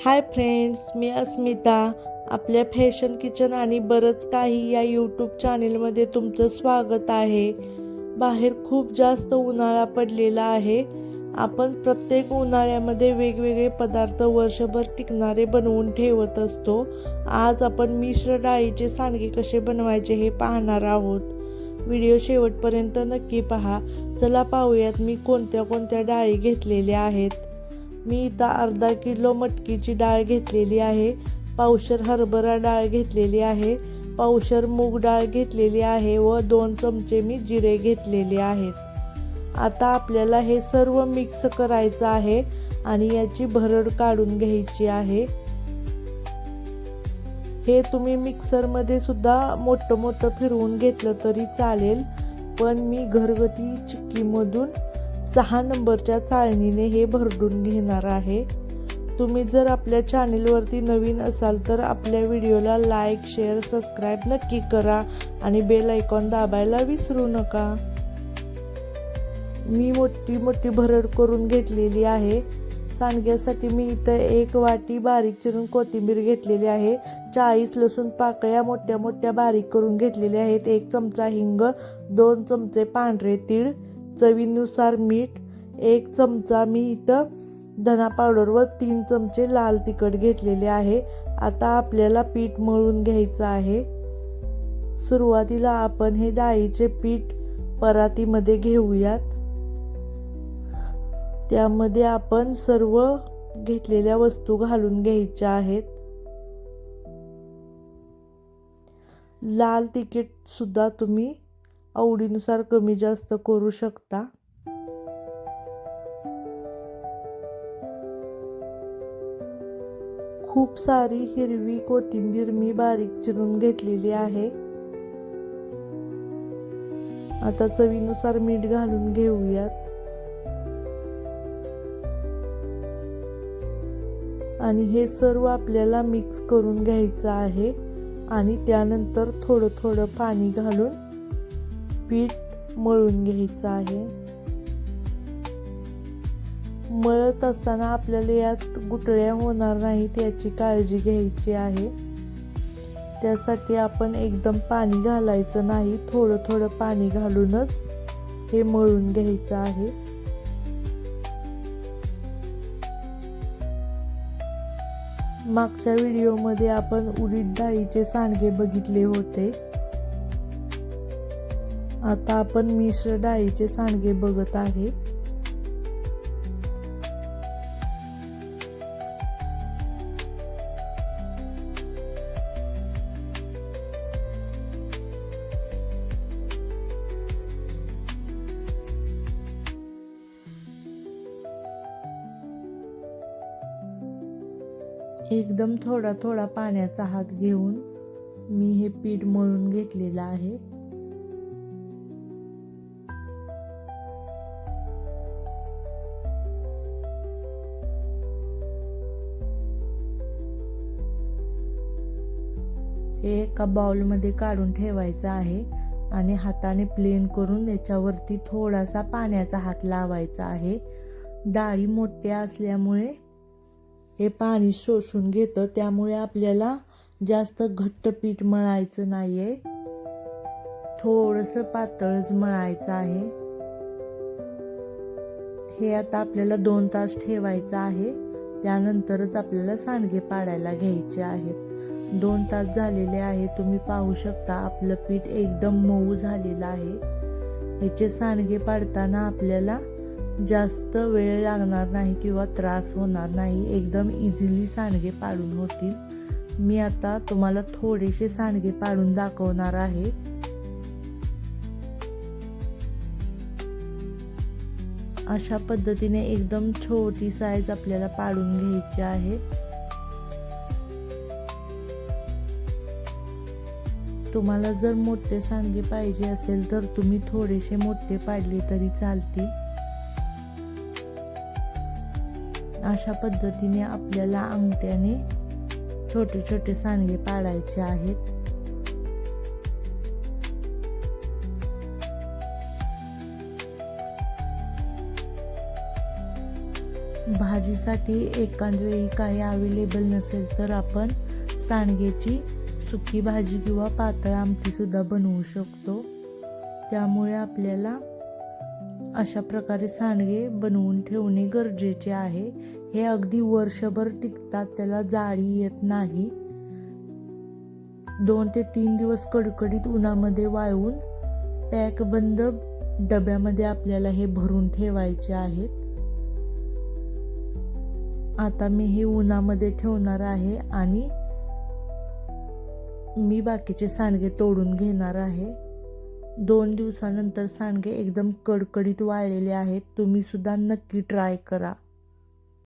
Hi friends, मी अस्मिता. आपल्या fashion kitchen आणि बरंच काही या यूट्यूब चॅनेलमध्ये तुमचं स्वागत आहे. बाहेर खूप जास्त उन्हाळा पडलेला आहे. आपण प्रत्येक उन्हाळ्यामध्ये वेगवेगळे पदार्थ वर्षभर टिकणारे बनवून ठेवत असतो. आज आपण मिश्र डाळीचे सांडगे कसे बनवायचे हे पाहणार आहोत. व्हिडिओ शेवटपर्यंत नक्की पहा. चला पाहूयात मी कोणत्या कोणत्या डाळी घेतलेल्या आहेत. मी इथं अर्धा किलो मटकीची डाळ घेतलेली आहे, पावशर हरभरा डाळ घेतलेली आहे, पावशर मूग डाळ घेतलेली आहे व 2 चमचे मी जिरे घेतलेले आहेत. आता आपल्याला हे सर्व मिक्स करायचं आहे आणि याची भरड काढून घ्यायची आहे. हे तुम्ही मिक्सरमध्ये सुद्धा मोठं फिरवून घेतलं तरी चालेल, पण मी घरगुती चिक्कीमधून 6 नंबरच्या चाळणीने हे भरडून घेणार आहे. तुम्ही जर आपल्या चॅनेलवरती नवीन असाल तर आपल्या व्हिडिओला लाईक, शेअर, सबस्क्राईब नक्की करा आणि बेल आयकॉन दाबायला विसरू नका. मी मोठी भरड करून घेतलेली आहे. सांडग्यासाठी मी इथं 1 वाटी बारीक चिरून कोथिंबीर घेतलेली आहे, 40 लसूण पाकळ्या मोठ्या बारीक करून घेतलेल्या आहेत, 1 चमचा हिंग, 2 चमचे पांढरे तीळ, चवीनुसार मीठ, 1 चमचा मी इथं धना पावडर व 3 चमचे लाल तिखट घेतलेले आहे. आता आपल्याला पीठ मळून घ्यायचं आहे. सुरुवातीला आपण हे डाळीचे पीठ परातीमध्ये घेऊयात. त्यामध्ये आपण सर्व घेतलेल्या वस्तू घालून घ्यायच्या आहेत. लाल तिखट सुद्धा तुम्ही आवडीनुसार कमी जास्त करू शकता. खूप सारी हिरवी कोथिंबीर मी बारीक चिरून घेतलेली आहे. आता चवीनुसार मीठ घालून घेऊयात आणि हे सर्व आपल्याला मिक्स करून घ्यायचं आहे आणि त्यानंतर थोडं पाणी घालून पीठ मळून घ्यायचं आहे. मळत असताना आपल्याला यात गुठळ्या होणार नाहीत याची काळजी घ्यायची आहे. त्यासाठी आपण एकदम पाणी घालायचं नाही, थोडं पाणी घालूनच हे मळून घ्यायचं आहे. मागच्या व्हिडिओमध्ये आपण उडीद डाळीचे सांडगे बघितले होते. आता आपण मिश्र डाळीचे सांडगे बघत आहे. एकदम थोडा पाण्याचा हात घेऊन मी हे पीठ मळून घेतलेलं आहे. हे एका बाउलमध्ये काढून ठेवायचं आहे आणि हाताने प्लेन करून याच्यावरती थोडासा पाण्याचा हात लावायचा आहे. डाळी मोठ्या असल्यामुळे हे पाणी शोषून घेतं, त्यामुळे आपल्याला जास्त घट्ट पीठ मळायचं नाहीये, थोडंसं पातळच मळायचं आहे. हे आता आपल्याला 2 तास ठेवायचं आहे. त्यानंतरच आपल्याला सांडगे पाडायला घ्यायचे आहेत. 2 तास झालेले आहे. तुम्ही पाहू शकता आपलं पीठ एकदम मऊ झालेलं आहे. याचे सांडगे पाडताना आपल्याला जास्त वेळ लागणार नाही किंवा त्रास होणार नाही. एकदम इझिली सांडगे पाडून होतील. मी आता तुम्हाला थोडेसे सांडगे पाडून दाखवणार आहे. अशा पद्धतीने एकदम छोटी साईज आपल्याला पाडून घ्यायची आहे. तुम्हाला जर मोठे सांडगे पाहिजे असेल तर तुम्ही थोडेसे मोठे पाडले तरी चालतील. अशा पद्धतीने आपल्याला अंगठ्याने छोटे सांडगे पाडायचे आहेत. भाजीसाठी एखाद वेळी काही अवेलेबल नसेल तर आपण सांडग्याची सुकी भाजी किंवा पातळ आमटीसुद्धा बनवू शकतो. त्यामुळे आपल्याला अशा प्रकारे सांडगे बनवून ठेवणे गरजेचे आहे. हे अगदी वर्षभर टिकतात, त्याला जाळी येत नाही. 2 ते 3 दिवस कडकडीत उन्हामध्ये वाळवून पॅकबंद डब्यामध्ये आपल्याला हे भरून ठेवायचे आहेत. आता मी हे उन्हामध्ये ठेवणार आहे आणि मी बाकीचे सांडगे तोडून घेणार आहे. 2 दिवसानंतर सांडगे एकदम कडकडीत वाळलेले आहेत. तुम्ही सुद्धा नक्की ट्राय करा.